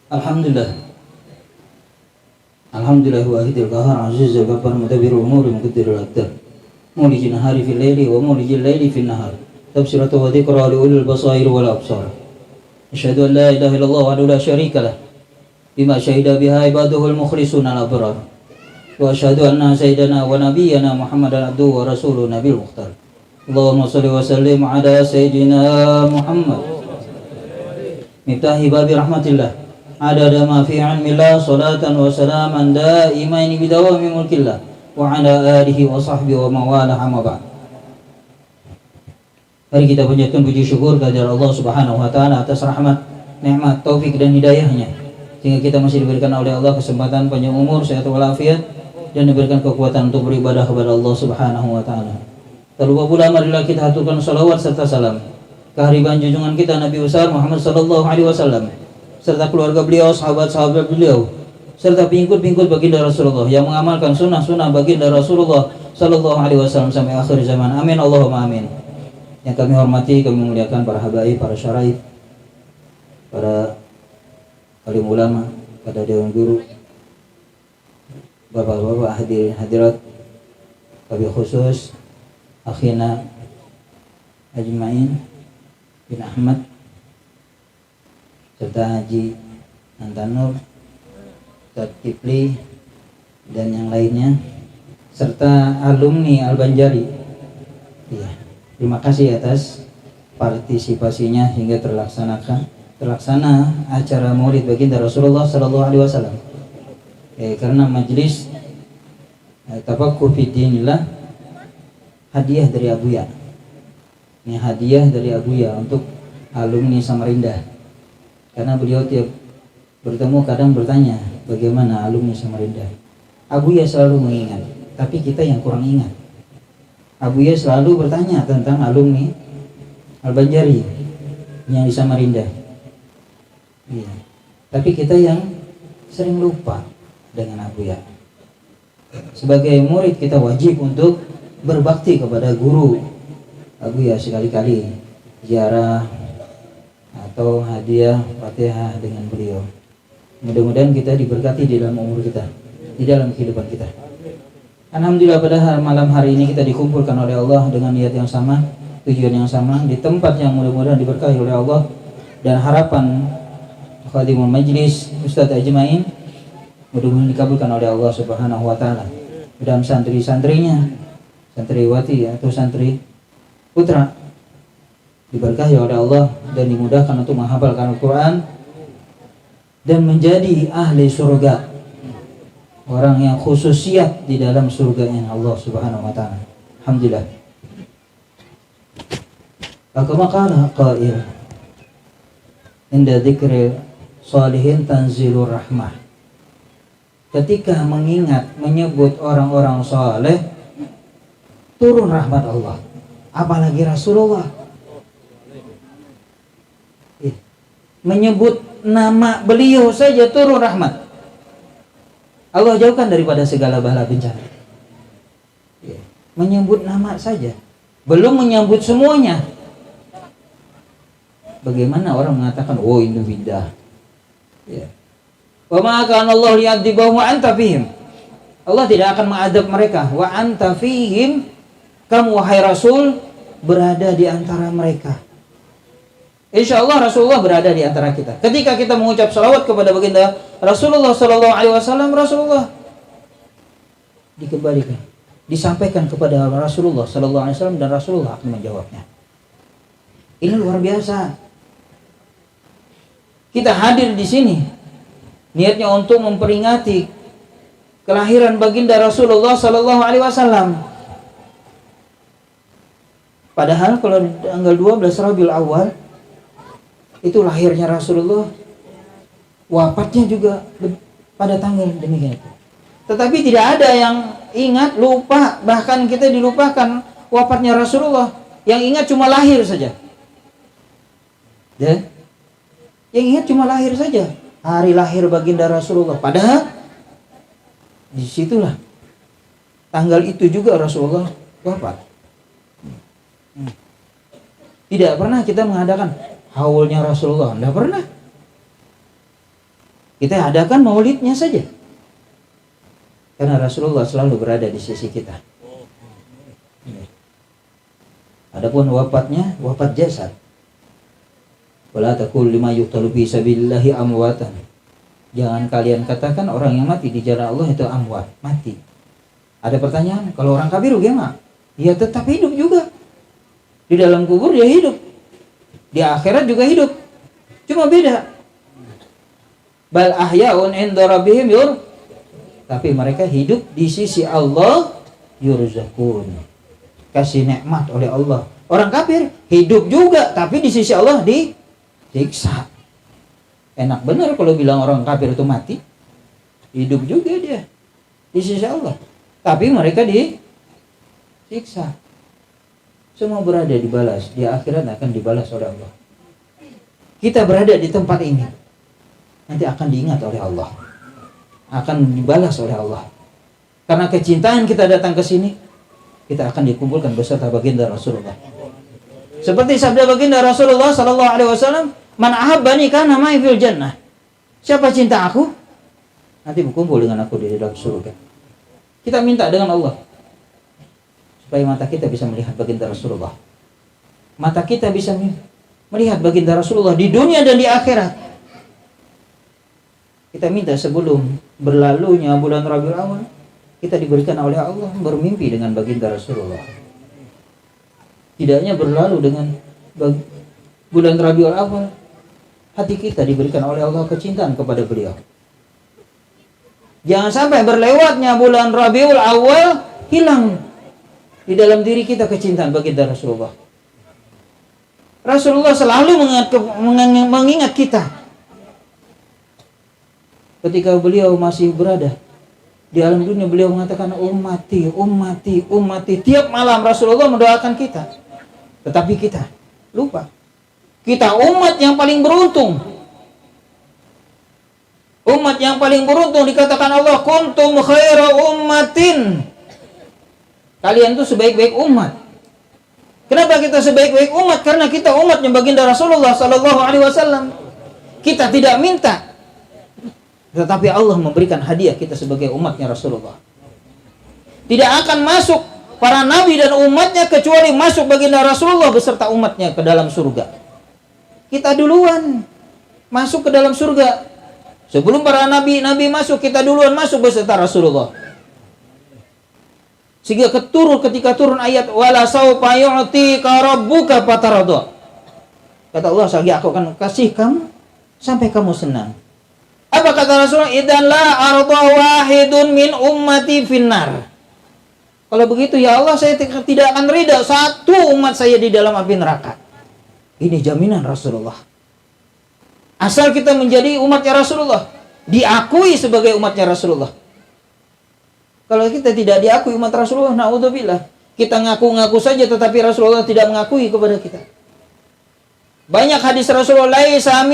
Alhamdulillah. Alhamdulillah wahidil qahar azizul ghaffar mudabbirul umuri muqaddirul aqdar. Mulijin nahari fil laili wa mulijil laili fil nahar. Tafsiratu wa dzikra li ulil basair wal absar. Asyhadu an la ilaha illallah wahdahu la syarika lah. Bima syahida biha ibaduhul mukhlisun al abrar. Wa asyhadu anna sayyidana wa nabiyyana Muhammadan abduhu wa rasuluhu nabil mukhtar. Allahumma shalli wa sallim ala sayyidina Muhammad. Miftahi babi rahmatillah. Adada ma fi ilmillah salatan wa salaman daimaini bidawami mulkillah wa ala alihi wa sahbihi wa mawalah amma ba'd. Mari kita panjatkan puji syukur kehadirat Allah Subhanahu wa taala atas rahmat, nikmat, taufik dan hidayahnya sehingga kita masih diberikan oleh Allah kesempatan panjang umur, sehat walafiat dan diberikan kekuatan untuk beribadah kepada Allah Subhanahu wa taala. Tak lupa pula marilah kita haturkan salawat serta salam kehadiran junjungan kita Nabi besar Muhammad sallallahu alaihi wasallam serta keluarga beliau, sahabat-sahabat beliau, serta pengikut-pengikut baginda Rasulullah yang mengamalkan sunnah-sunnah baginda Rasulullah sallallahu alaihi wasallam sampai akhir zaman. Amin Allahumma amin. Yang kami hormati, kami memuliakan para habaib, para syaraif, para alim ulama, para dewan guru, bapak-bapak hadirin hadirat, wabil khusus akhina Ajmain bin Ahmad serta Haji Antanur, Ustaz Kipli dan yang lainnya, serta alumni Al-Banjari. Iya, terima kasih atas partisipasinya hingga terlaksana acara Maulid baginda Rasulullah sallallahu alaihi wasallam. Karena majelis tafaqquh fi dinillah hadiah dari Abuya. Ini hadiah dari Abuya untuk alumni Samarinda. Karena beliau tiap bertemu kadang bertanya, bagaimana alumni Samarinda? Abuya selalu mengingat, tapi kita yang kurang ingat. Abuya selalu bertanya tentang alumni Al-Banjari yang di Samarinda. Iya. Tapi kita yang sering lupa dengan Abuya. Sebagai murid kita wajib untuk berbakti kepada guru Abuya, sekali-kali ziarah atau hadiah Fatihah dengan beliau. Mudah-mudahan kita diberkati di dalam umur kita, di dalam kehidupan kita. Alhamdulillah pada malam hari ini kita dikumpulkan oleh Allah dengan niat yang sama, tujuan yang sama, di tempat yang mudah-mudahan diberkahi oleh Allah, dan harapan khadimul majlis Ustaz Ajmain mudah-mudahan dikabulkan oleh Allah Subhanahu wa taala. Dan santri-santrinya, santriwati atau santri putra diberkahi oleh Allah dan dimudahkan untuk menghafalkan Al-Quran dan menjadi ahli surga, orang yang khususiyat di dalam surganya Allah Subhanahu wa taala. Alhamdulillah. Kama qala qail inda dzikri shalihin tanzilur rahmah. Ketika mengingat, menyebut orang-orang saleh, turun rahmat Allah. Apalagi Rasulullah, menyebut nama beliau saja turun rahmat. Allah jauhkan daripada segala bala bencana. Menyebut nama saja, belum menyebut semuanya. Bagaimana orang mengatakan, oh ini bidah. Wa ma kana Allah liya'adzibahum wa anta fihim. Allah tidak akan mengadab mereka. Wa anta fihim, kamu wahai Rasul berada di antara mereka. Insya Allah Rasulullah berada di antara kita. Ketika kita mengucap salawat kepada baginda Rasulullah sallallahu alaihi wasallam, Rasulullah dikembalikan, disampaikan kepada Rasulullah sallallahu alaihi wasallam, dan Rasulullah akan menjawabnya. Ini luar biasa. Kita hadir di sini niatnya untuk memperingati kelahiran baginda Rasulullah sallallahu alaihi wasallam. Padahal kalau tanggal 12 Rabiul Awal itu lahirnya Rasulullah, wafatnya juga pada tanggal demikian. Tetapi tidak ada yang ingat, lupa, bahkan kita dilupakan wafatnya Rasulullah. Yang ingat cuma lahir saja. Ya? Yang ingat cuma lahir saja, hari lahir baginda Rasulullah. Padahal disitulah tanggal itu juga Rasulullah wafat. Tidak pernah kita mengadakan haulnya Rasulullah, tidak pernah. Kita adakan maulidnya saja. Karena Rasulullah selalu berada di sisi kita. Adapun wafatnya, wafat jasad. Wala taqul lima yuqtalu fi sabilillahi amwatan. Jangan kalian katakan orang yang mati di jalan Allah itu amwat, mati. Ada pertanyaan, kalau orang kafir gimana? Ya tetap hidup juga. Di dalam kubur dia hidup. Di akhirat juga hidup. Cuma beda. Bal ahya'un 'inda rabbihim tapi mereka hidup di sisi Allah yurzaqun. Kasih nikmat oleh Allah. Orang kafir hidup juga tapi di sisi Allah disiksa. Enak benar kalau bilang orang kafir itu mati. Hidup juga dia di sisi Allah. Tapi mereka disiksa. Semua berada dibalas. Di akhirat akan dibalas oleh Allah. Kita berada di tempat ini. Nanti akan diingat oleh Allah. Akan dibalas oleh Allah. Karena kecintaan kita datang ke sini, kita akan dikumpulkan beserta baginda Rasulullah. Seperti sabda baginda Rasulullah sallallahu alaihi wasallam, "Man ahabbani kana ma'i fil jannah." Siapa cinta aku, nanti berkumpul dengan aku di dalam surga. Kita minta dengan Allah supaya mata kita bisa melihat baginda Rasulullah. Mata kita bisa melihat baginda Rasulullah di dunia dan di akhirat. Kita minta sebelum berlalunya bulan Rabiul Awal, kita diberikan oleh Allah bermimpi dengan baginda Rasulullah. Tidaknya berlalu dengan bulan Rabiul Awal, hati kita diberikan oleh Allah kecintaan kepada beliau. Jangan sampai berlewatnya bulan Rabiul Awal, hilang di dalam diri kita kecintaan baginda Rasulullah. Rasulullah selalu mengingat kita. Ketika beliau masih berada di alam dunia, beliau mengatakan ummati, ummati, ummati. Tiap malam Rasulullah mendoakan kita. Tetapi kita lupa. Kita umat yang paling beruntung. Umat yang paling beruntung dikatakan Allah, kuntum khaira ummatin. Kalian itu sebaik-baik umat. Kenapa kita sebaik-baik umat? Karena kita umatnya baginda Rasulullah sallallahu alaihi wasallam. Kita tidak minta, tetapi Allah memberikan hadiah kita sebagai umatnya Rasulullah. Tidak akan masuk para nabi dan umatnya kecuali masuk baginda Rasulullah beserta umatnya ke dalam surga. Kita duluan masuk ke dalam surga. Sebelum para nabi masuk, kita duluan masuk beserta Rasulullah. Sehingga ketika turun ayat wala saufa yu'tika rabbuka fatarda. Kata Allah, aku akan kasih kamu sampai kamu senang. Apa kata Rasulullah? Idan la arda wahidun min ummati finnar. Kalau begitu ya Allah, saya tidak akan ridha satu umat saya di dalam api neraka. Ini jaminan Rasulullah. Asal kita menjadi umatnya Rasulullah, diakui sebagai umatnya Rasulullah. Kalau kita tidak diakui umat Rasulullah, naudzubillah, kita ngaku-ngaku saja tetapi Rasulullah tidak mengakui kepada kita. Banyak hadis Rasulullah, laisa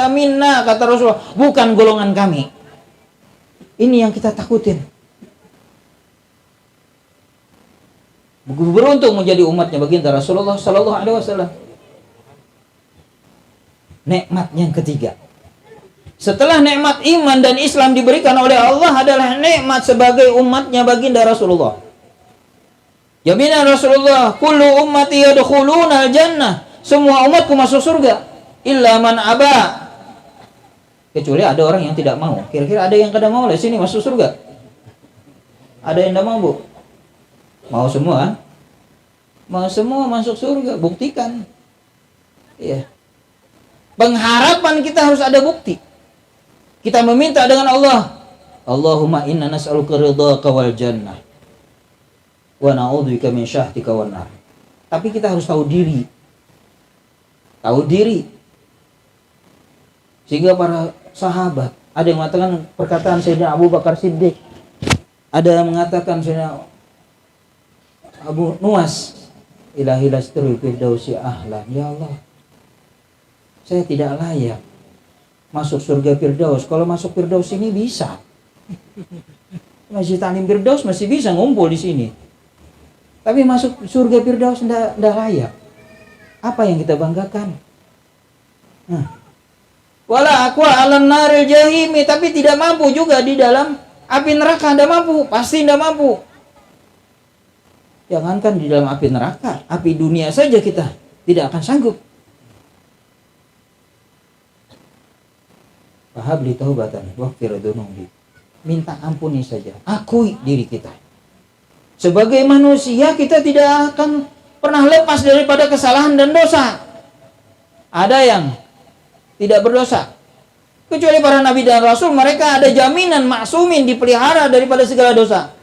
minna, kata Rasulullah, bukan golongan kami. Ini yang kita takutin. Beruntung menjadi umatnya baginda Rasulullah sallallahu alaihi wasallam. Nikmat yang ketiga. Setelah nikmat iman dan Islam diberikan oleh Allah adalah nikmat sebagai umatnya baginda Rasulullah. Jaminan Rasulullah, kullu ummati yadkhuluna al-jannah. Semua umatku masuk surga, illa man aba. Kecuali ada orang yang tidak mau. Kira-kira ada yang kada mau lah sini masuk surga? Ada yang tidak mau, Bu? Mau semua? Mau semua masuk surga, buktikan. Iya. Pengharapan kita harus ada bukti. Kita meminta dengan Allah, Allahumma inna nas'aluka ridhaka wal jannah wa na'udzubika min syahtika wan nar. Tapi kita harus tahu diri. Tahu diri. Sehingga para sahabat, ada yang mengatakan perkataan Sayyidina Abu Bakar Siddiq, ada yang mengatakan Sayyidina Abu Nuwas, ilahi lastri firdausi ahlan. Ya Allah, saya tidak layak masuk surga Firdaus. Kalau masuk Firdaus ini bisa. Masjid Ta'lim Firdaus masih bisa ngumpul di sini. Tapi masuk surga Firdaus tidak layak. Apa yang kita banggakan? Nah, Wala aqwa 'alan naril jahimi, tapi tidak mampu juga di dalam api neraka, tidak mampu, pasti tidak mampu. Jangankan di dalam api neraka, api dunia saja kita tidak akan sanggup. Fahabli taubatan waghfir dzunubi. Minta ampuni saja, akui diri kita. Sebagai manusia kita tidak akan pernah lepas daripada kesalahan dan dosa. Ada yang tidak berdosa, kecuali para nabi dan rasul, mereka ada jaminan maksumin, dipelihara daripada segala dosa.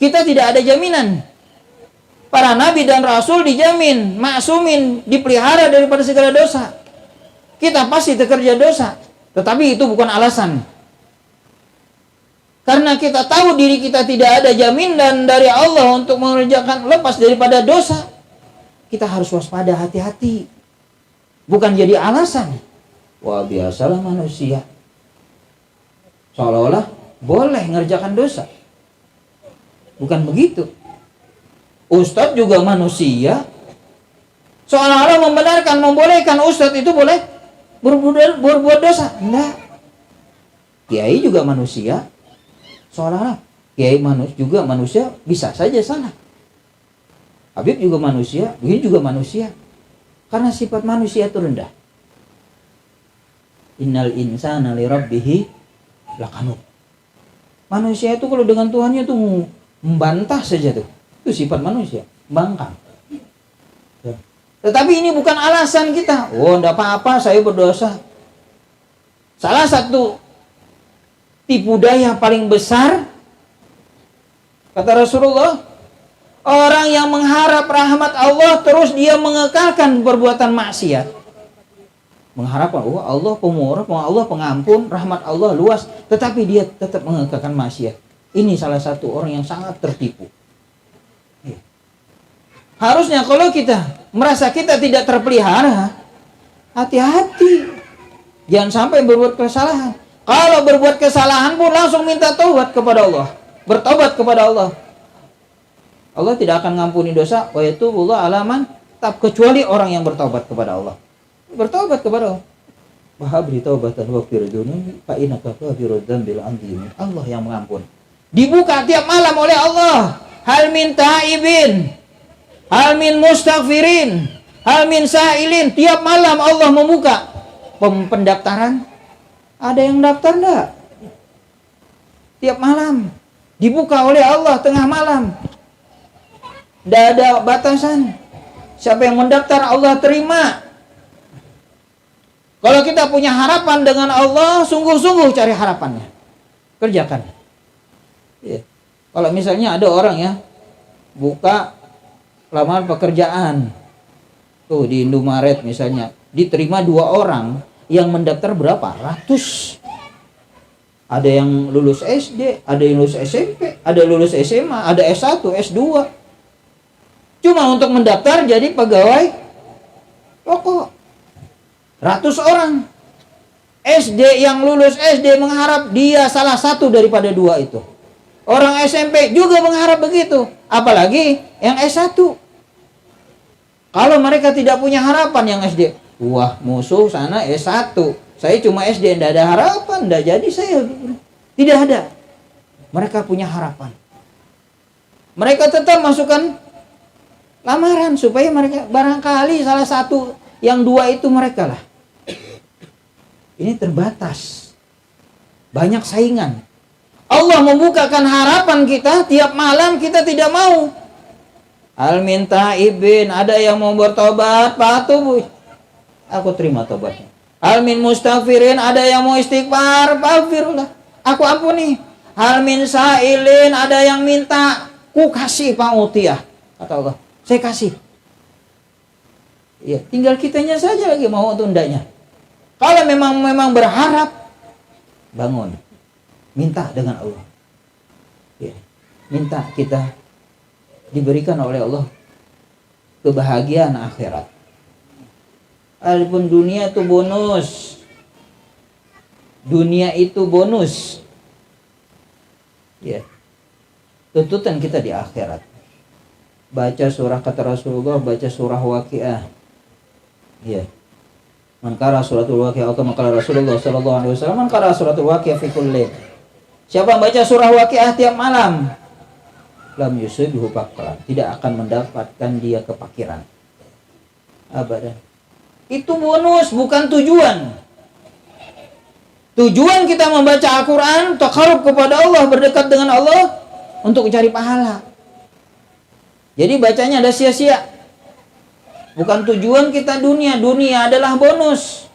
Kita tidak ada jaminan. Para nabi dan rasul dijamin maksumin, dipelihara daripada segala dosa. Kita pasti terkerja dosa, tetapi itu bukan alasan. Karena kita tahu diri kita tidak ada jaminan dari Allah untuk mengerjakan lepas daripada dosa, kita harus waspada, hati-hati. Bukan jadi alasan. Wah, biasalah manusia, seolah-olah boleh mengerjakan dosa. Bukan begitu. Ustadz juga manusia, seolah-olah membenarkan, membolehkan ustadz itu boleh berbuat dosa. Enggak. Kiai juga manusia, seolah-olah kiai juga manusia, bisa saja salah. Habib juga manusia, begini juga manusia. Karena sifat manusia itu rendah. Innal insana li rabbihi lakanut. Manusia itu kalau dengan Tuhannya tuh membantah saja tuh. Itu sifat manusia, bangkang. Tetapi ini bukan alasan kita. Oh, enggak apa-apa, saya berdosa. Salah satu tipu daya paling besar, kata Rasulullah, orang yang mengharap rahmat Allah terus dia mengekalkan perbuatan maksiat. Mengharapkan, oh Allah pemurah, Allah pengampun, rahmat Allah luas, tetapi dia tetap mengekalkan maksiat. Ini salah satu orang yang sangat tertipu. Harusnya kalau kita merasa kita tidak terpelihara, hati-hati. Jangan sampai berbuat kesalahan. Kalau berbuat kesalahan pun langsung minta taubat kepada Allah. Bertobat kepada Allah. Allah tidak akan ngampuni dosa. Wa yatubullah alaman tab, kecuali orang yang bertobat kepada Allah. Bertobat kepada Allah. Wahabli taubatan waghfir dzunubi fa innaka ghafurud dzambil adzim. Allah yang mengampun. Dibuka tiap malam oleh Allah. Hal min taibin, hal min mustaghfirin, hal min sa'ilin. Tiap malam Allah membuka pendaftaran. Ada yang daftar enggak? Tiap malam dibuka oleh Allah tengah malam. Tidak ada batasan. Siapa yang mendaftar Allah terima. Kalau kita punya harapan dengan Allah, sungguh-sungguh cari harapannya. Kerjakan. Ya. Kalau misalnya ada orang ya buka lamaran pekerjaan tuh di Indomaret misalnya, diterima 2 orang, yang mendaftar berapa? Ratus. Ada yang lulus SD, ada yang lulus SMP, ada yang lulus SMA, ada S1, S2. Cuma untuk mendaftar jadi pegawai pokok. Ratus orang. SD yang lulus SD mengharap dia salah satu daripada 2 itu. Orang SMP juga mengharap begitu. Apalagi yang S1. Kalau mereka tidak punya harapan yang SD, wah musuh sana S1, saya cuma SD, tidak ada harapan, tidak jadi saya. Tidak ada. Mereka punya harapan. Mereka tetap masukkan lamaran supaya mereka barangkali salah satu yang 2 itu mereka lah. Ini terbatas. Banyak saingan. Allah membukakan harapan kita tiap malam, kita tidak mau. Al minta ibin, ada yang mau bertobat, patuh, aku terima tobatnya. Al min mustaghfirin, ada yang mau istighfar, maghfirullah, aku ampuni. Al min sa'ilin, ada yang minta, ku kasih pa'utiyah, kata Allah, saya kasih. Ya, tinggal kitanya saja lagi mau atau hendaknya. Kalau memang berharap, bangun, minta dengan Allah. Ya, minta kita diberikan oleh Allah kebahagiaan akhirat. Adapun dunia itu bonus. Dunia itu bonus. Ya. Tuntutan kita di akhirat. Baca surah kata Rasulullah, baca surah Waqiah. Ya. Man qara suratul waqiah atau maqala Rasulullah sallallahu alaihi wasallam, man qara suratul waqiah fi kulli. Siapa baca surah Waqiah tiap malam, lam yusibhu faqran, tidak akan mendapatkan dia kepakiran. Abadan. Itu bonus, bukan tujuan. Tujuan kita membaca Al-Quran, taqarrub kepada Allah, berdekat dengan Allah, untuk mencari pahala. Jadi bacanya ada sia-sia. Bukan tujuan kita dunia. Dunia adalah bonus.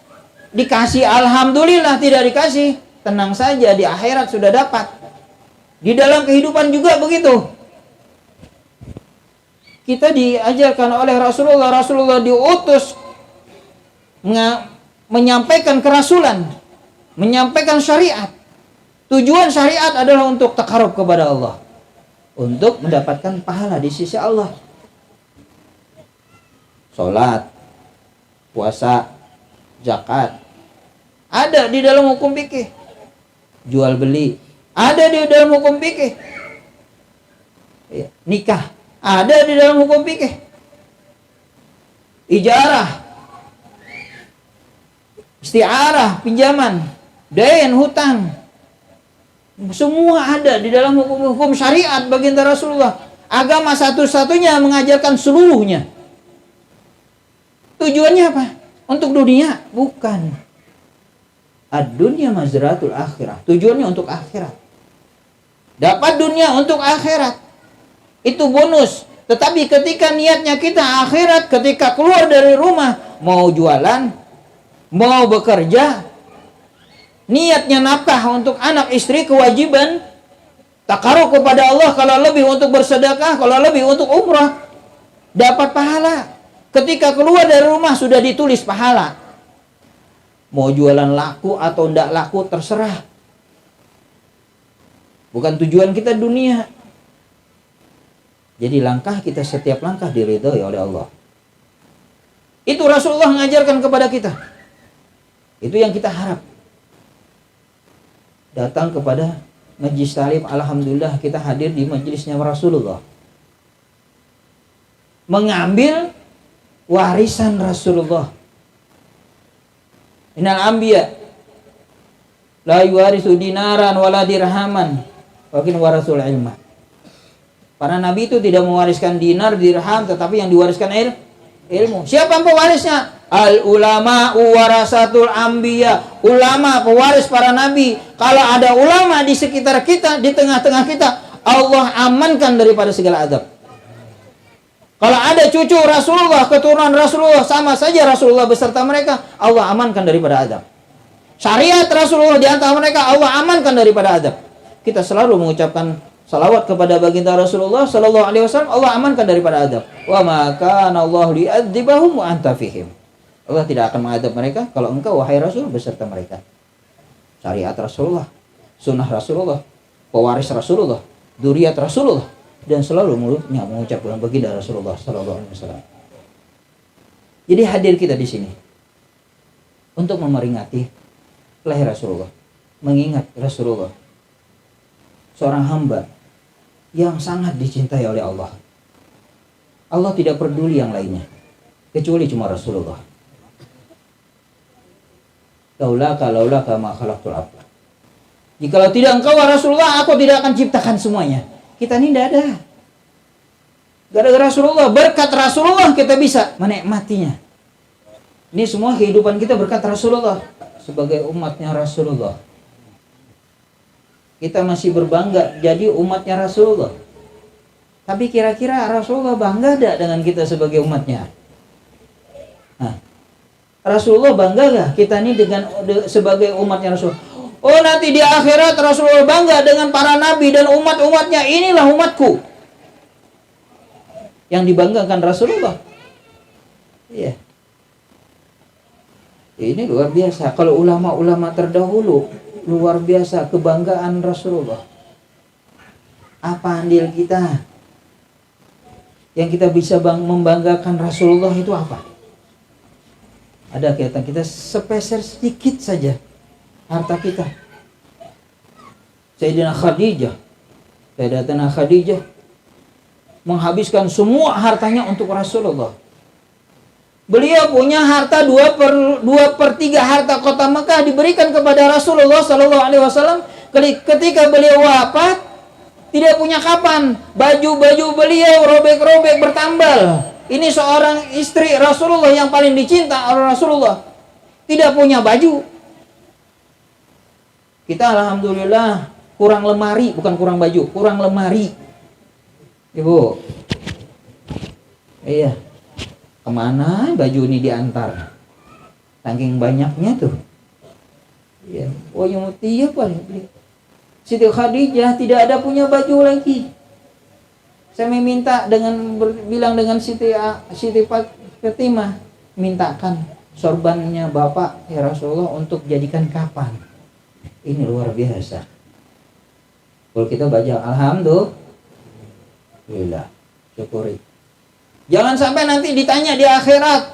Dikasih alhamdulillah, tidak dikasih tenang saja, di akhirat sudah dapat. Di dalam kehidupan juga begitu. Kita diajarkan oleh Rasulullah diutus menyampaikan kerasulan, menyampaikan syariat. Tujuan syariat adalah untuk taqarrub kepada Allah, untuk mendapatkan pahala di sisi Allah. Salat, puasa, zakat, ada di dalam hukum fikih. Jual beli, ada di dalam hukum fikih. Nikah, ada di dalam hukum fikih. Ijarah, isti'arah, pinjaman, dain, hutang, semua ada di dalam hukum syariat baginda Rasulullah. Agama satu-satunya mengajarkan seluruhnya. Tujuannya apa? Untuk dunia? Bukan. Ad-dunya mazratul akhirah. Tujuannya untuk akhirat. Dapat dunia untuk akhirat. Itu bonus. Tetapi ketika niatnya kita akhirat, ketika keluar dari rumah, mau jualan, mau bekerja, niatnya nafkah untuk anak istri, kewajiban taqarrub kepada Allah, kalau lebih untuk bersedekah, kalau lebih untuk umrah, dapat pahala. Ketika keluar dari rumah sudah ditulis pahala. Mau jualan laku atau tidak laku terserah. Bukan tujuan kita dunia. Jadi langkah kita, setiap langkah diridhoi oleh Allah. Itu Rasulullah mengajarkan kepada kita. Itu yang kita harap. Datang kepada majlis talim, alhamdulillah kita hadir di majlisnya Rasulullah. Mengambil warisan Rasulullah. Innal anbiya la yuwarisu dinaran wala dirhaman, walakin warasul ilma. Para nabi itu tidak mewariskan dinar, dirham, tetapi yang diwariskan ilmu. Siapa pewarisnya? Al ulama warasatul anbiya. Ulama pewaris para nabi. Kalau ada ulama di sekitar kita, di tengah-tengah kita, Allah amankan daripada segala azab. Kalau ada cucu Rasulullah, keturunan Rasulullah, sama saja Rasulullah beserta mereka, Allah amankan daripada azab. Syariat Rasulullah di antara mereka, Allah amankan daripada azab. Kita selalu mengucapkan salawat kepada baginda Rasulullah sallallahu alaihi wasallam, Allah amankan daripada azab. Wa ma kana Allah li'adzibahum wa anta fihim. Allah tidak akan mengadab mereka kalau engkau wahai Rasul beserta mereka. Syariat Rasulullah, sunnah Rasulullah, pewaris Rasulullah, dzurriyyat Rasulullah, dan selalu mulutnya mengucapkan baginda Rasulullah sallallahu alaihi wasallam. Jadi hadir kita di sini untuk memperingati lahir Rasulullah, mengingat Rasulullah, seorang hamba yang sangat dicintai oleh Allah. Allah tidak peduli yang lainnya kecuali cuma Rasulullah. Laulaka ma khalaqtul abda. Jikalau tidak engkau Rasulullah, aku tidak akan ciptakan semuanya. Kita ini tidak ada. Gara-gara Rasulullah, berkat Rasulullah kita bisa menikmatinya. Ini semua kehidupan kita berkat Rasulullah. Sebagai umatnya Rasulullah, kita masih berbangga jadi umatnya Rasulullah. Tapi kira-kira Rasulullah bangga tidak dengan kita sebagai umatnya? Rasulullah bangga gak kita ini sebagai umatnya Rasul? Oh, nanti di akhirat Rasulullah bangga dengan para nabi dan umat-umatnya. Inilah umatku. Yang dibanggakan Rasulullah. Iya. Ini luar biasa. Kalau ulama-ulama terdahulu, luar biasa kebanggaan Rasulullah. Apa andil kita? Yang kita bisa membanggakan Rasulullah itu apa? Ada kegiatan kita sepeser sedikit saja harta kita. Sayyidatina Khadijah menghabiskan semua hartanya untuk Rasulullah. Beliau punya harta 2/3 harta kota Mekah diberikan kepada Rasulullah Sallallahu Alaihi Wasallam. Ketika beliau wafat, tidak punya kapan. Baju-baju beliau robek-robek bertambal. Ini seorang istri Rasulullah yang paling dicinta oleh Rasulullah, tidak punya baju. Kita alhamdulillah kurang lemari, bukan kurang baju, kurang lemari. Ibu, iya, kemana baju ini diantar? Saking banyaknya tuh. Iya, oh yang tiap paling beli. Siti Khadijah tidak ada punya baju lagi. Saya meminta bilang dengan Siti Fatimah, mintakan sorbannya Bapak ya Rasulullah untuk jadikan kapan. Ini luar biasa. Kalau kita baca alhamdulillah, syukuri. Jangan sampai nanti ditanya di akhirat,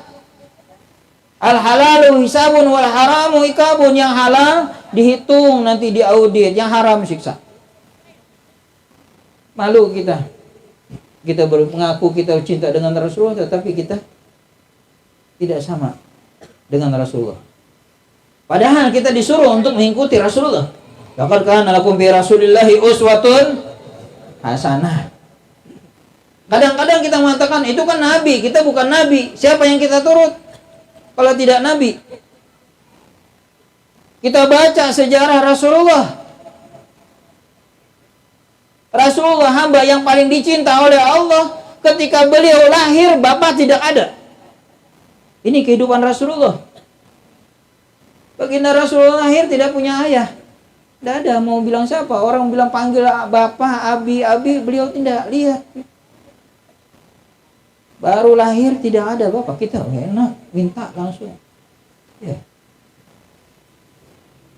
al halalu hisabun wal haramu ikabun. Yang halal dihitung, nanti diaudit, yang haram siksa. Malu kita mengaku kita cinta dengan Rasulullah, tetapi kita tidak sama dengan Rasulullah. Padahal kita disuruh untuk mengikuti Rasulullah. Laqad kana lakum fi Rasulillahi uswatun hasanah. Kadang-kadang kita mengatakan itu kan nabi, kita bukan nabi. Siapa yang kita turut kalau tidak nabi? Kita baca sejarah Rasulullah. Rasulullah hamba yang paling dicinta oleh Allah. Ketika beliau lahir, bapak tidak ada. Ini kehidupan Rasulullah. Baginda Rasulullah lahir tidak punya ayah. Tidak ada, mau bilang siapa? Orang bilang panggil bapak, abi, beliau tidak lihat. Baru lahir tidak ada bapak, kita enak, minta langsung. Ya.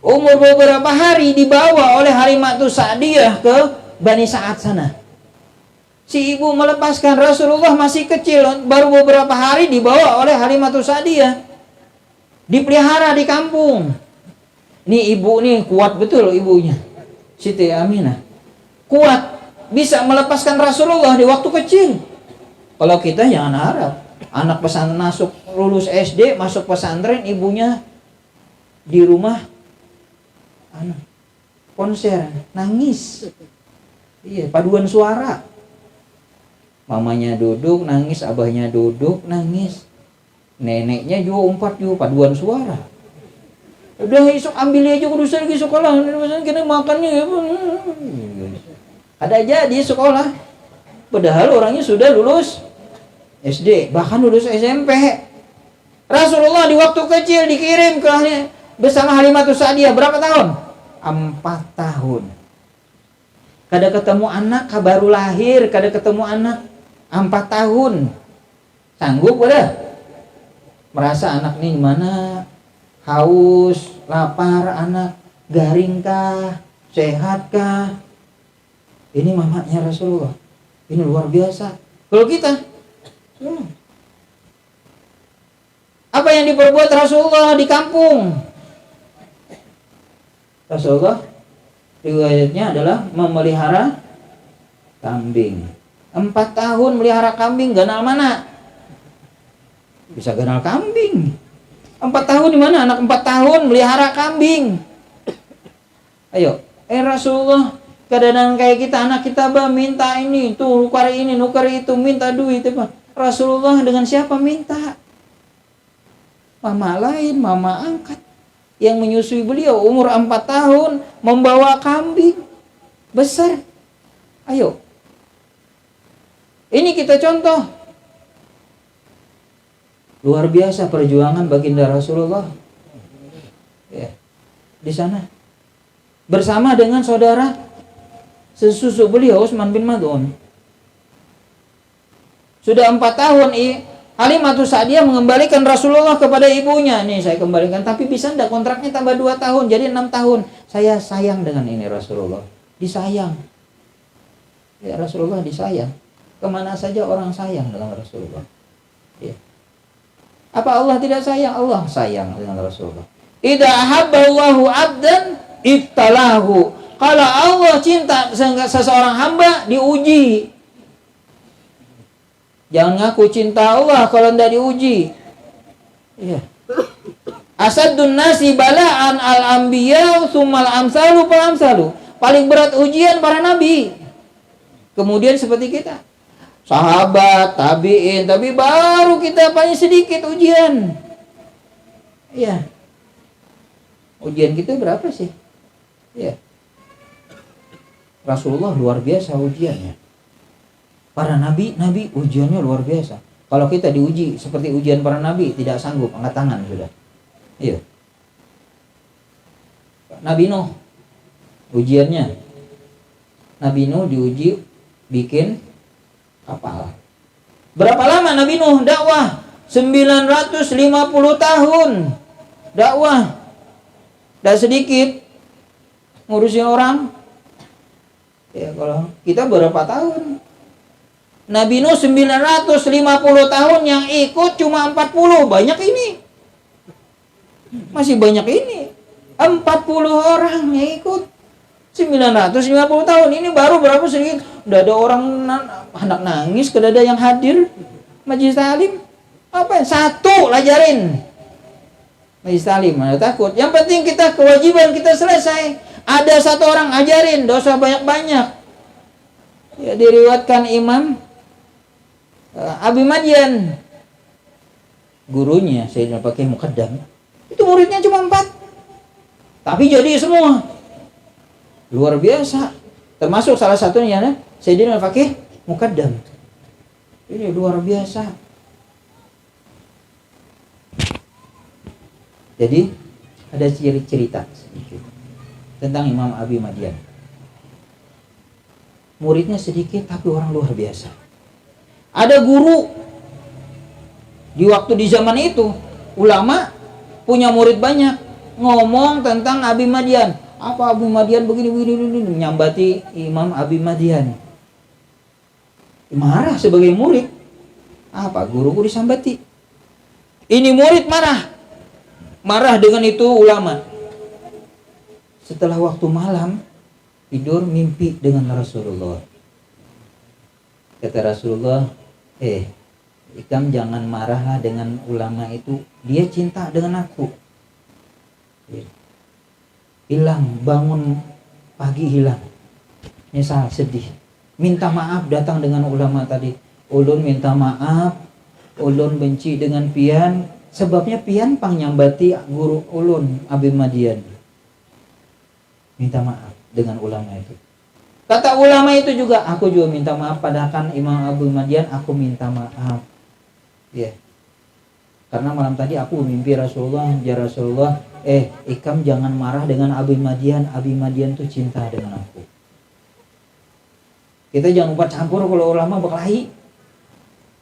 Umur beberapa hari dibawa oleh Halimatus Sa'diyah ke Bani Sa'ad sana. Si ibu melepaskan, Rasulullah masih kecil, baru beberapa hari dibawa oleh Halimatus Sa'diyah. Dipelihara di kampung. Ini ibu nih kuat betul ibunya, Siti Aminah. Kuat, bisa melepaskan Rasulullah di waktu kecil. Kalau kita jangan harap. Anak pesantren masuk, lulus SD, masuk pesantren, ibunya di rumah konser, nangis. Iya, paduan suara. Mamanya duduk, nangis, abahnya duduk, nangis. Neneknya juga paduan suara. Udah esok ambil aja urusan lagi sekolah, kena makannya ya. Ada aja di sekolah. Padahal orangnya sudah lulus SD, bahkan lulus SMP. Rasulullah di waktu kecil dikirim ke bersama Halimatus Sa'diyah berapa tahun? 4 tahun. Kada ketemu anak, baru lahir, kada ketemu anak 4 tahun. Sanggup udah? Merasa anak ini gimana? Haus, lapar anak, garingkah, sehatkah? Ini mamanya Rasulullah. Ini luar biasa. Kalau kita, apa yang diperbuat Rasulullah di kampung? Rasulullah riwayatnya adalah memelihara kambing. 4 tahun melihara kambing, ganal mana? Bisa ganal kambing. 4 tahun di mana? Anak 4 tahun melihara kambing. Ayo, Rasulullah kadang-kadang kayak kita, anak kita minta ini, tuh nukar ini, nukar itu, minta duit apa? Rasulullah dengan siapa minta? Mama lain, mama angkat yang menyusui beliau umur 4 tahun membawa kambing besar. Ayo. Ini kita contoh. Luar biasa perjuangan baginda Rasulullah. Ya. Di sana bersama dengan saudara sesusu beliau Utsman bin Mad'un. Sudah 4 tahun Halimatus Sa'diyah mengembalikan Rasulullah kepada ibunya. Nih saya kembalikan, tapi bisa enggak kontraknya tambah 2 tahun jadi 6 tahun. Saya sayang dengan ini Rasulullah. Disayang. Ya Rasulullah disayang. Kemana saja orang sayang dengan Rasulullah. Ya. Apa Allah tidak sayang? Allah sayang dengan Rasulullah. Idza ahabballahu 'abdan ibtalahu. Kalau Allah cinta seseorang hamba, diuji. Jangan ngaku cinta Allah kalau tidak diuji. Iya. Asaddun nasi bala'an al-anbiya tsummal amsalu fal amsalu. Paling berat ujian para nabi. Kemudian seperti kita. Sahabat, tabi'in, tapi baru kita paling sedikit ujian. Iya. Ujian kita berapa sih? Iya. Rasulullah luar biasa ujiannya. Para nabi ujiannya luar biasa. Kalau kita diuji seperti ujian para nabi, tidak sanggup, angkat tangan sudah. Iya. Nabi Nuh ujiannya. Nabi Nuh diuji bikin kapal. Berapa lama Nabi Nuh dakwah? 950 tahun dakwah. Dan sedikit ngurusin orang. Ya, kalau kita berapa tahun? Nabi Nuh 950 tahun, yang ikut cuma 40. Banyak ini. Masih banyak ini. 40 orang yang ikut. 950 tahun. Ini baru berapa sedikit. Udah ada orang anak nangis, kada ada yang hadir majelis taklim. Apa? Satu lajarin. Majelis taklim, ada takut. Yang penting kita kewajiban kita selesai. Ada satu orang ajarin, dosa banyak-banyak. Ya, diriwayatkan Imam Abi Madian, gurunya Sayyidina pakai Muqaddam, itu muridnya cuma 4, tapi jadi semua. Luar biasa. Termasuk salah satunya Sayyidina pakai Muqaddam. Ini luar biasa. Jadi ada cerita sedikit tentang Imam Abi Madian. Muridnya sedikit tapi orang luar biasa. Ada guru di waktu di zaman itu, ulama punya murid banyak, ngomong tentang Abi Madian. Apa Abi Madian begini menyambati Imam Abi Madian. Marah sebagai murid. Apa guruku disambati? Ini murid marah. Marah dengan itu ulama. Setelah waktu malam tidur mimpi dengan Rasulullah. Kata Rasulullah, Ikam jangan marahlah dengan ulama itu. Dia cinta dengan aku. Hilang, bangun pagi hilang. Nyesal, sedih. Minta maaf datang dengan ulama tadi. Ulun minta maaf. Ulun benci dengan pian. Sebabnya pian pang nyambati guru ulun Abi Madian. Minta maaf dengan ulama itu. Kata ulama itu juga, aku juga minta maaf padahal Imam Abi Madian, aku minta maaf. Ya. Karena malam tadi aku mimpi Rasulullah, ya Rasulullah, Ikam jangan marah dengan Abi Madian. Abi Madian tuh cinta dengan aku. Kita jangan lupa campur kalau ulama berkelahi.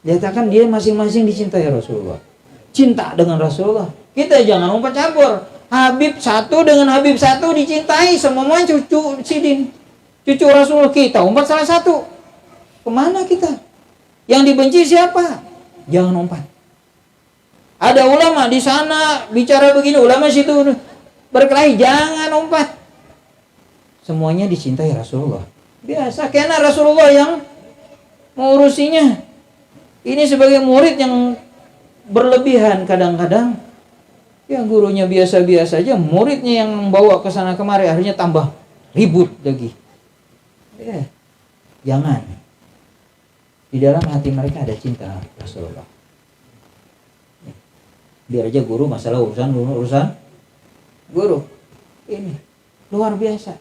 Nyatakan dia masing-masing dicintai Rasulullah. Cinta dengan Rasulullah. Kita jangan lupa campur. Habib satu dengan Habib satu dicintai, semuanya cucu sidin. Cucu Rasulullah kita, umpat salah satu. Kemana kita? Yang dibenci siapa? Jangan umpat. Ada ulama di sana bicara begini, ulama situ berkelahi, jangan umpat. Semuanya dicintai Rasulullah. Biasa, karena Rasulullah yang mengurusinya. Ini sebagai murid yang berlebihan kadang-kadang. Yang gurunya biasa-biasa aja, muridnya yang bawa ke sana kemari, akhirnya tambah ribut lagi. Jangan. Di dalam hati mereka ada cinta Rasulullah. Biar aja guru masalah urusan guru. Ini luar biasa.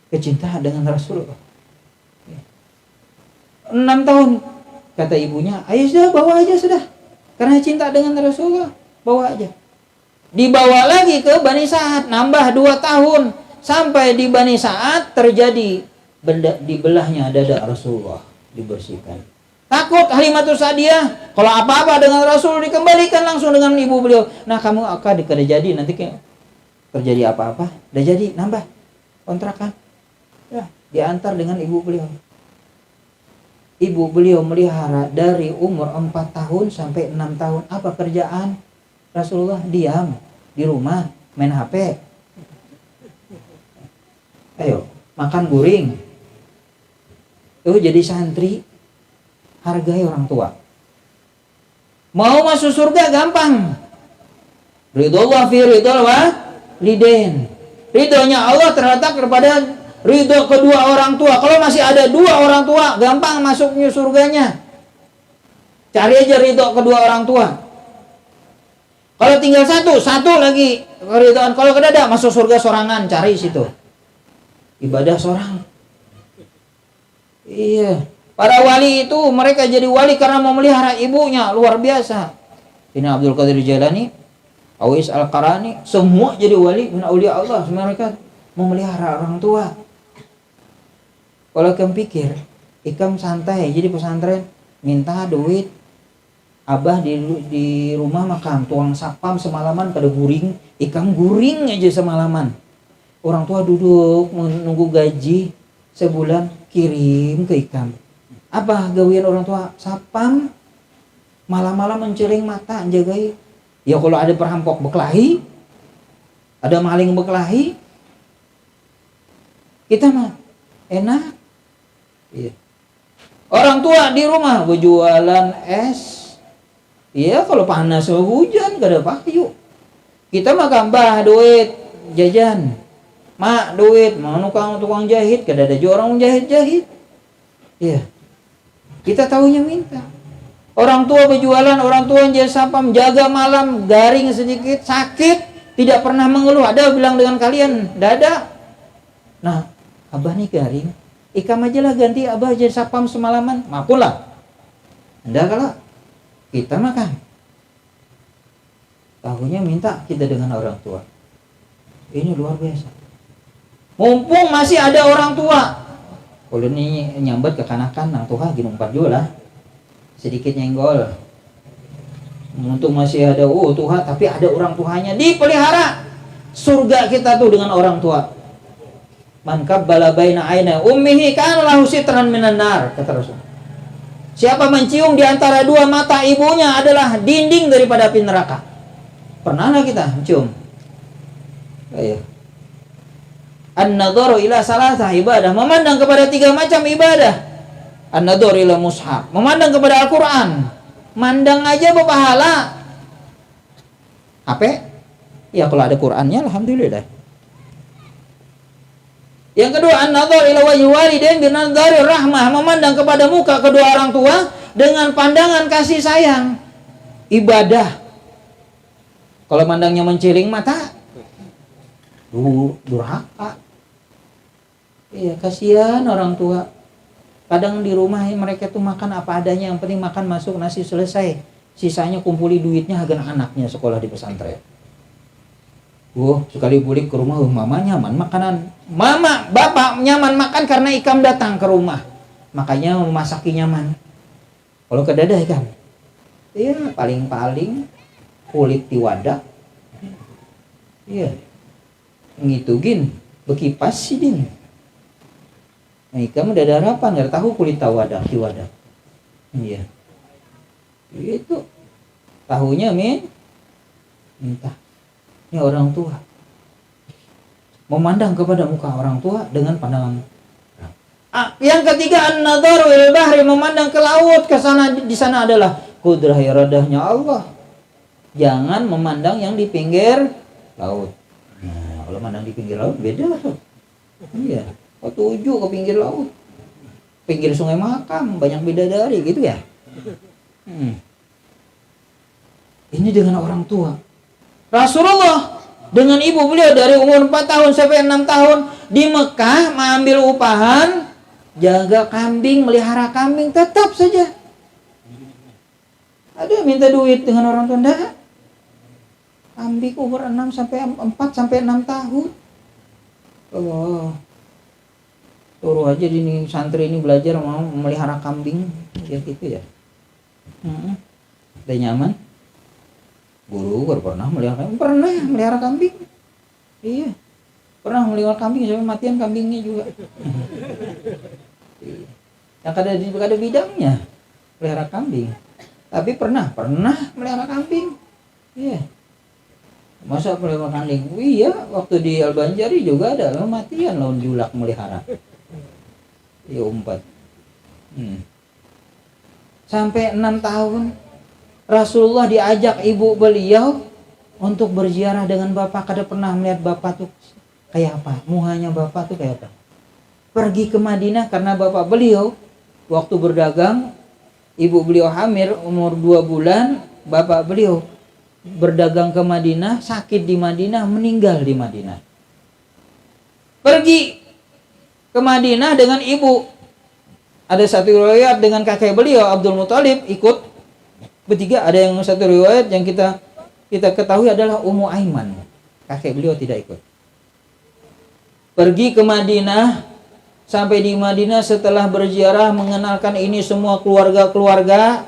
Kecintaan dengan Rasulullah. 6 tahun kata ibunya, ayo sudah bawa aja sudah. Karena cinta dengan Rasulullah, bawa aja. Dibawa lagi ke Bani Sa'ad, nambah 2 tahun. Sampai di Bani Sa'ad terjadi dibelahnya dada Rasulullah, dibersihkan. Takut Halimatus Sa'diyah, kalau apa-apa dengan Rasul dikembalikan langsung dengan ibu beliau. Nah kamu akan jadi nanti kayak terjadi apa-apa, udah jadi nambah kontrakan. Ya, diantar dengan ibu beliau. Ibu beliau melihara dari umur 4 tahun sampai 6 tahun. Apa kerjaan Rasulullah? Diam di rumah, main HP. Ayo, makan guring. Jadi santri, hargai orang tua. Mau masuk surga gampang. Ridho fi ridhol walidain. Ridhonya Allah terletak kepada ridho kedua orang tua. Kalau masih ada dua orang tua, gampang masuknya surganya. Cari aja ridho kedua orang tua. Kalau tinggal satu lagi keridhaan. Kalau kedada masuk surga sorangan, cari situ. Ibadah sorang. Iya. Para wali itu mereka jadi wali karena memelihara ibunya, luar biasa. Ini Abdul Qadir Jailani, Awais Al-Qarani, semua jadi wali min aulia Allah. Mereka memelihara orang tua. Kalau kamu pikir, ikam santai jadi pesantren, minta duit, abah di rumah makan, tuang sapam semalaman pada guring, ikam guring aja semalaman. Orang tua duduk menunggu gaji sebulan, kirim ke ikam. Apa gawian orang tua? Sapam, malam-malam menceling mata, jagai. Ya kalau ada perampok berkelahi, ada maling berkelahi, kita mah enak. Iya. Orang tua di rumah berjualan es. Iya kalau panas hujan gak ada payu. Kita mah kambah duit jajan. Mak duit mau tukang jahit, kada ada juga orang jahit. Iya. Kita tahunya minta. Orang tua berjualan, orang tua yang jasa sapam, jaga malam, garing sedikit, sakit, tidak pernah mengeluh. Ada bilang dengan kalian, tidak ada. Nah, abah nih garing, ikam aja lah ganti abah jasa sapam semalaman, makulah. Tidak kalah, kita makan. Tahunya minta kita dengan orang tua. Ini luar biasa. Mumpung masih ada orang tua. Kalau ini nyambat kekanakan, nah tuh gini 4 juga lah. Sedikit nyenggol. Untung masih ada Tuhan, tapi ada orang tuanya dipelihara. Surga kita tuh dengan orang tua. Man qabbala baina aina ummihi kana lahu sitran minan nar, kata Rasul. Siapa mencium di antara dua mata ibunya adalah dinding daripada api neraka. Pernahlah kita mencium? Ayo. An-nadharu ila salasah ibadah, memandang kepada 3 macam ibadah. An-nadhar ila mushaf, memandang kepada Al-Quran, mandang aja berpahala. Apa? Ya kalau ada Qurannya alhamdulillah. Yang kedua, an-nadhar ila wajhi walidain bi nadhari rahmah, memandang kepada muka kedua orang tua dengan pandangan kasih sayang. Ibadah. Kalau mandangnya menciling mata, durhaka. Iya, kasihan orang tua. Kadang di rumah mereka tuh makan apa adanya, yang penting makan masuk nasi selesai. Sisanya kumpuli duitnya agar anaknya sekolah di pesantren. Sekali pulik ke rumah, mama nyaman makanan. Mama, bapak nyaman makan karena ikam datang ke rumah. Makanya memasaki nyaman. Kalau ke dadah ikam, iya paling-paling kulit di wadah. Iya. Ngitugin, bekipas sih din. Nah, ikam udah ada harapan, nggak tahu kulit tawadah, di wadah. Iya. Itu. Tahunya minta. Ini orang tua. Memandang kepada muka orang tua dengan pandangan. Yang ketiga, an-nadharu ilal bahri, memandang ke laut, ke sana, di sana adalah kudrah iradahnya Allah. Jangan memandang yang di pinggir laut. Nah, kalau memandang di pinggir laut beda tuh. Iya. Tuju ke pinggir laut, pinggir sungai Mahakam, banyak bidadari gitu ya. Ini dengan orang tua. Rasulullah dengan ibu beliau dari umur 4 tahun sampai 6 tahun di Mekah mengambil upahan jaga kambing, melihara kambing, tetap saja. Ada yang minta duit dengan orang tua, enggak. Kambing umur 4 sampai 6 tahun. Allah. Suruh aja di santri ini belajar mau memelihara kambing, ya gitu ya. Udah nyaman? Guru pernah melihara kambing? Iya, pernah melihara kambing sampai matian kambingnya juga. Yang ada bidangnya melihara kambing. Tapi pernah melihara kambing. Iya. Masa melihara kambing? Iya, waktu di Al-Banjari juga ada matian lawan julak melihara. Ya umpat. Sampai 6 tahun Rasulullah diajak ibu beliau untuk berziarah dengan bapak. Kada pernah melihat bapak tuh kayak apa, muhanya bapak tuh kayak apa. Pergi ke Madinah karena bapak beliau waktu berdagang, ibu beliau hamil umur 2 bulan, bapak beliau berdagang ke Madinah, sakit di Madinah, meninggal di Madinah. Pergi ke Madinah dengan ibu. Ada satu riwayat dengan kakek beliau Abdul Muthalib ikut bertiga. Ada yang satu riwayat yang kita ketahui adalah Ummu Aiman, kakek beliau tidak ikut. Pergi ke Madinah, sampai di Madinah setelah berziarah mengenalkan ini semua keluarga-keluarga.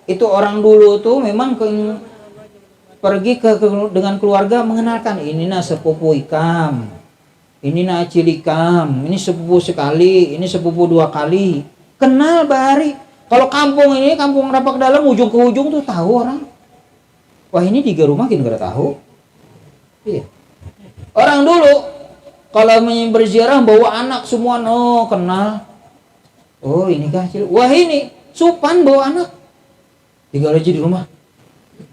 Itu orang dulu tuh memang pergi dengan keluarga mengenalkan ini nah sepupu Ikam, ini nak Cilikam, ini sepupu sekali, ini sepupu 2 kali. Kenal bahari. Kalau kampung ini, kampung Rapak Dalam, ujung ke ujung tuh tahu orang. Wah ini 3 rumah kita gak tahu. Iya. Orang dulu kalau berziarah bawa anak semua, no kenal. Oh ini kah Cilik. Wah ini Supan bawa anak. Tinggal aja di rumah.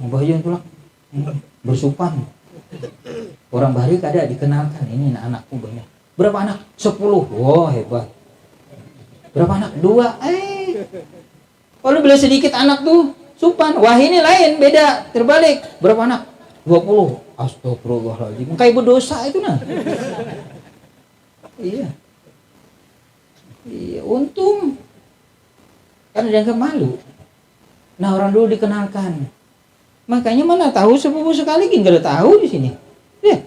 Mau baju yang tulang. Bersupan. Orang bahari kada dikenalkan. Ini anakku banyak. Berapa anak? 10. Wah hebat. Berapa anak? 2. Kalau bila sedikit anak tuh Supan. Wah ini lain, beda, terbalik. Berapa anak? 20. Astagfirullahaladzim. Kayak berdosa itu nah. Iya. Iya, untung. Karena dianggap malu. Nah orang dulu dikenalkan. Makanya mana tahu sepupu sekali gini gak ada tahu di sini. Ya.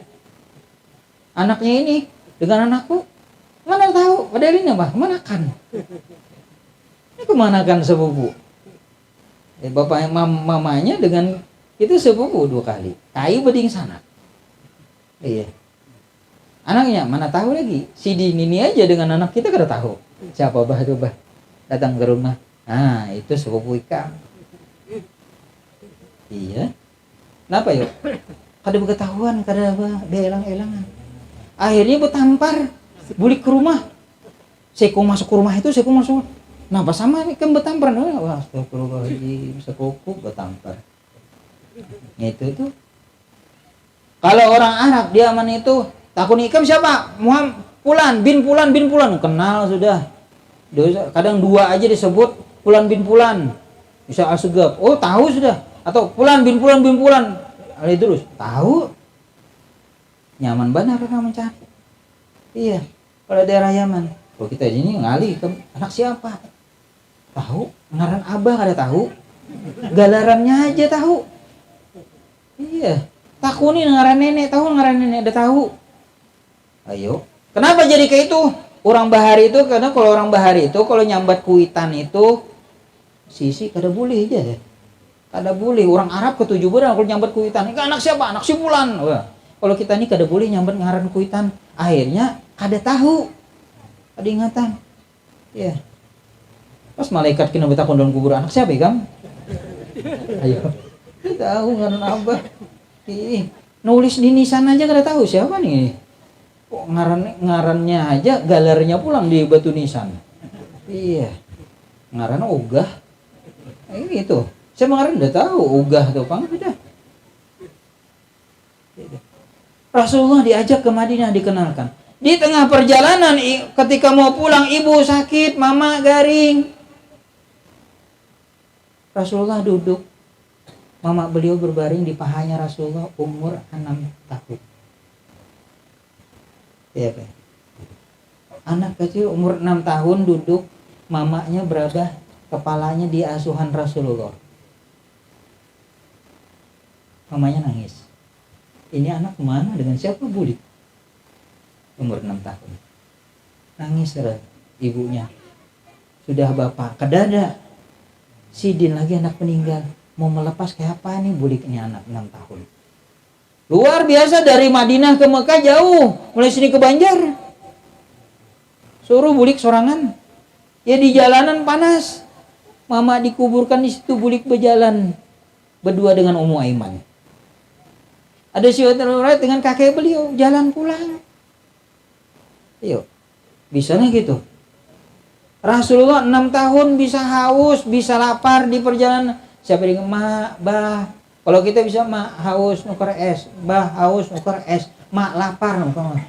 Anaknya ini dengan anakku mana tahu. Padahal ini apa? Kemanakan? Ini kemanakan sepupu? Bapak mamanya dengan itu sepupu 2 kali. Kayu beding sana. Iya. Anaknya mana tahu lagi. Si Dini aja dengan anak kita kada tahu. Siapa bah itu bah datang ke rumah. Nah itu sepupu Ikam. Iya. Kenapa yuk? Kada berketahuan, kada beelang-elangan. Akhirnya bertampar, bulik ke rumah. Seko masuk ke rumah itu, Seko masuk. Nah pas sama ini kan bertampar. Wah astagfirullahaladzim, sekokuk bertampar. Itu tuh. Kalau orang Arab dia aman itu takun Ikam siapa? Muhammad Pulan bin Pulan. Kenal sudah. Kadang 2 aja disebut Pulan bin Pulan. Bisa Asegab. Oh tahu sudah. Atau Pulan bin Pulan. Ali terus tahu. Nyaman benar orang mencari. Iya. Kalau daerah Yaman. Kalau kita ini ngali anak siapa? Tahu. Ngaran abah kada tahu. Galarannya aja tahu. Iya. Takuni ngaran nenek tahu, ngaran nenek ada tahu. Ayo. Kenapa jadi kayak itu? Orang bahari itu karena kalau orang bahari itu kalau nyambat kuitan itu sisi kada boleh aja ya. Kada boleh. Orang Arab ketujuh berang kalau nyambat kuitan. Ini anak siapa? Anak si Fulan. Wah. Kalau kita ini kada boleh nyambat ngaran kuitan. Akhirnya kada tahu. Ada ingatan. Ya. Pas malaikat kena betakon dalam kubur anak siapa ya, Kam? Ayo. Tahu ngaran abah. Nulis di nisan aja kada tahu siapa nih. Kok ngarannya aja galernya pulang di batu nisan. Iya. Ngaran ogah. Ini itu. Saya mengaran udah tahu ogah tuh pang sudah. Rasulullah diajak ke Madinah dikenalkan. Di tengah perjalanan ketika mau pulang ibu sakit, mama garing. Rasulullah duduk. Mama beliau berbaring di pahanya Rasulullah umur 6 tahun. Iya, Pak. Anak kecil umur 6 tahun duduk, mamanya berada kepalanya di asuhan Rasulullah. Mamanya nangis. Ini anak kemana? Dengan siapa bulik? Umur 6 tahun. Nangis ibunya. Sudah bapak kedada. Sidin lagi anak meninggal. Mau melepas kayak apa nih bulik ini anak 6 tahun. Luar biasa dari Madinah ke Mekah jauh. Mulai sini ke Banjar. Suruh bulik sorangan. Ya di jalanan panas. Mama dikuburkan di situ bulik berjalan. Berdua dengan Ummu Aiman. Ada riwayat dengan kakek beliau jalan pulang. Ayo. Bisanya gitu. Rasulullah 6 tahun bisa haus, bisa lapar di perjalanan. Siapa yang mak, bah, Kalau kita bisa mak haus nuker es, bah haus nuker es, mak lapar nuker.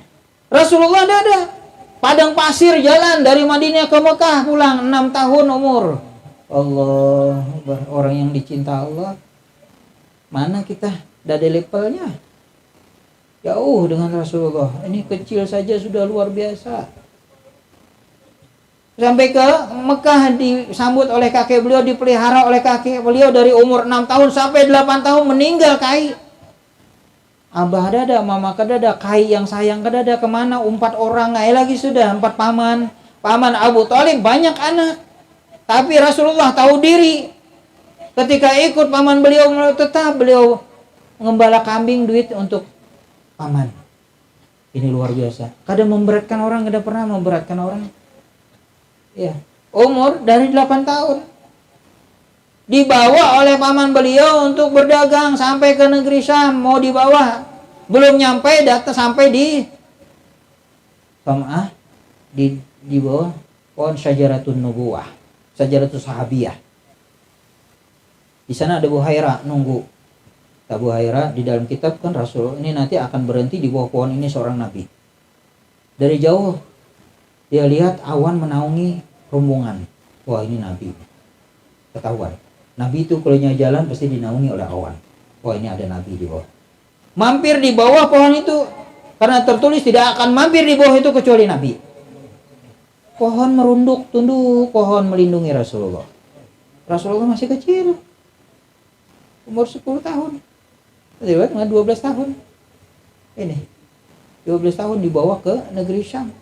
Rasulullah ada padang pasir jalan dari Madinah ke Mekah pulang 6 tahun umur. Allah, orang yang dicinta Allah. Mana kita dari levelnya? Jauh dengan Rasulullah. Ini kecil saja sudah luar biasa. Sampai ke Mekah disambut oleh kakek beliau, dipelihara oleh kakek beliau dari umur 6 tahun sampai 8 tahun meninggal Kai. Abah dada, mama kedada, Kai yang sayang kedada kemana? 4 orang, nggak lagi sudah 4 paman. Paman Abu Thalib banyak anak. Tapi Rasulullah tahu diri. Ketika ikut paman beliau tetap beliau mengembala kambing duit untuk paman. Ini luar biasa. Kadang memberatkan orang, kadang pernah memberatkan orang. Ya, umur dari 8 tahun. Dibawa oleh paman beliau untuk berdagang sampai ke negeri Syam, mau dibawa. Belum nyampe, datang sampai di di bawah pohon Syajaratun Nubuwah, Syajaratun Sahabiyah. Di sana ada Buhaira nunggu. Abu Hurairah di dalam kitab kan Rasul ini nanti akan berhenti di bawah pohon ini seorang nabi. Dari jauh dia lihat awan menaungi rombongan. Wah, ini nabi. Ketahuan. Nabi itu kalau jalan pasti dinaungi oleh awan. Wah, ini ada nabi di bawah. Mampir di bawah pohon itu karena tertulis tidak akan mampir di bawah itu kecuali nabi. Pohon merunduk tunduk, pohon melindungi Rasulullah. Rasulullah masih kecil. Umur 10 tahun. 12 tahun. Ini 12 tahun dibawa ke negeri Syam.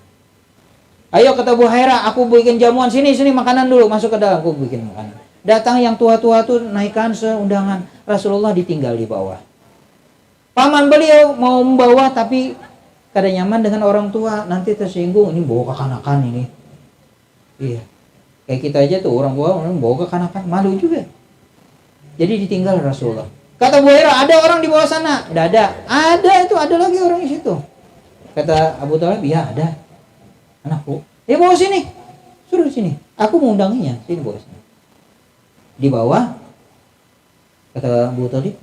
Ayo kata Bu Haira, aku bikin jamuan, sini makanan dulu, masuk ke dalam, aku bikin makanan. Datang yang tua-tua tuh naikkan seundangan. Rasulullah ditinggal di bawah. Paman beliau mau membawa tapi kada nyaman dengan orang tua, nanti tersinggung, ini bawa kekanakan ini. Iya. Kayak kita aja tuh orang bawa kekanakan, malu juga. Jadi ditinggal Rasulullah. Kata Bu Haira, ada orang di bawah sana? Tidak ada. Ada, itu ada lagi orang di situ. Kata Abu Thalib, ya ada. Anakku, bawa sini. Suruh sini. Aku mau undanginya. Sini bawa sini. Di bawah, kata Abu Thalib,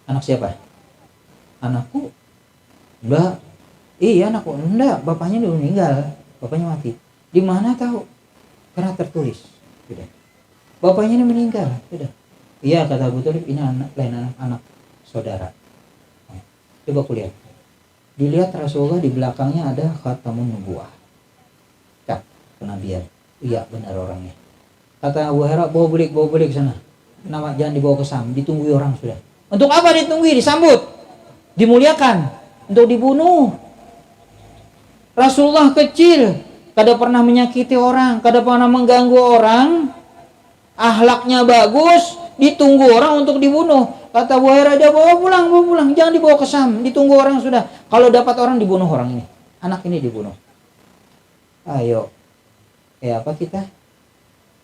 anak siapa? Anakku. Enggak. Iya anakku. Enggak, bapaknya udah meninggal. Bapaknya mati. Di mana tahu? Karena tertulis. Sudah. Bapaknya ini meninggal. Sudah. Iya kata Abu Thalib, ini lain anak saudara. Coba kulihat. Dilihat Rasulullah di belakangnya ada khatamun nubuwah. Cap kenabian. Iya benar orangnya. Kata Abu Hurairah, bawa balik sana. Nama jangan dibawa ke Syam, ditunggu orang sudah. Untuk apa ditunggu? Disambut, dimuliakan, untuk dibunuh. Rasulullah kecil, kada pernah menyakiti orang, kada pernah mengganggu orang. Akhlaknya bagus, ditunggu orang untuk dibunuh. Kata Abu Hurairah, dia bawa pulang, jangan dibawa ke Syam, ditunggu orang sudah. Kalau dapat orang dibunuh orang ini, anak ini dibunuh. Ayo, apa kita?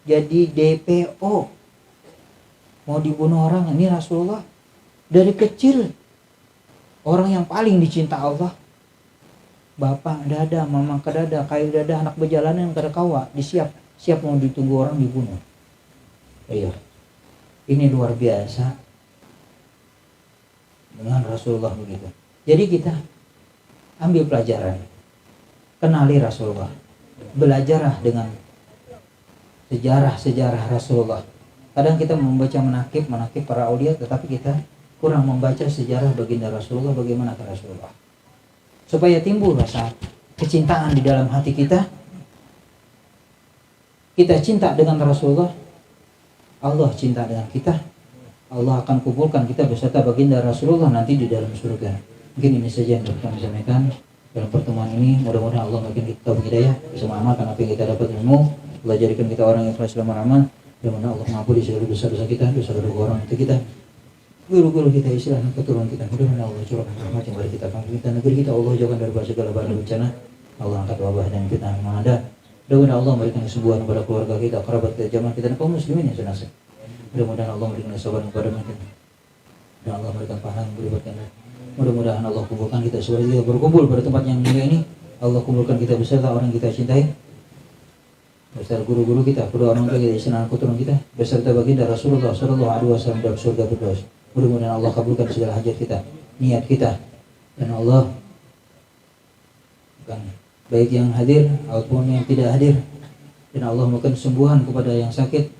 Jadi DPO, mau dibunuh orang. Ini Rasulullah dari kecil orang yang paling dicinta Allah. Bapak dada, mama kedada, kayu dada, anak berjalanan yang kada kawa, siap mau ditunggu orang dibunuh. Iya. Ini luar biasa dengan Rasulullah begitu. Jadi kita ambil pelajaran, kenali Rasulullah, belajarlah dengan sejarah Rasulullah. Kadang kita membaca menakib para aulia, tetapi kita kurang membaca sejarah baginda Rasulullah, bagaimana ke Rasulullah, supaya timbul rasa kecintaan di dalam hati kita. Kita cinta dengan Rasulullah, Allah cinta dengan kita. Allah akan kumpulkan kita beserta baginda Rasulullah nanti di dalam surga. Mungkin ini saja yang dapat kami sampaikan dalam pertemuan ini. Mudah-mudahan Allah makin kita hidayah, bisa mengamalkan apa yang kita dapat ilmu. Allah jadikan kita orang yang ikhlas dalam beramal. Mudah-mudahan Allah mengampuni segala dosa-dosa kita, dosa-dosa orang itu kita, guru-guru kita, istilahnya keturunan kita. Mudah-mudahan Allah curahkan rahmat yang kepada kita, kita negeri kita Allah jauhkan dari segala bahaya bencana. Allah angkat wabah dan fitnah yang ada. Mudah-mudahan Allah memberikan kesembuhan kepada keluarga kita, kerabat kita, jamaah kita, dan kaum muslimin yang senasib. Mudah-mudahan Allah memberikan kesabaran kepada mereka, dan Allah memberikan pahala yang berlipat. Mudah-mudahan Allah kumpulkan kita sebagai kita berkumpul pada tempat yang mulia ini. Allah kumpulkan kita beserta orang yang kita cintai, beserta guru-guru kita, kedua orang tua kita, istana keturunan kita, beserta baginda Rasulullah sallallahu alaihi wasallam dalam surga firdaus. Mudah-mudahan Allah kabulkan segala hajat kita, niat kita, dan Allah bukan baik yang hadir ataupun yang tidak hadir, dan Allah memberikan kesembuhan kepada yang sakit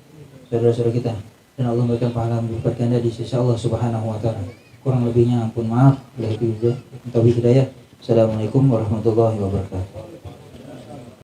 saudara-saudara kita, dan Allah memberikan pahala berlipat ganda di sisi Allah Subhanahu wa taala. Kurang lebihnya ampun maaf. Bila itu juga Taufiq Hidayah. Assalamualaikum warahmatullahi wabarakatuh.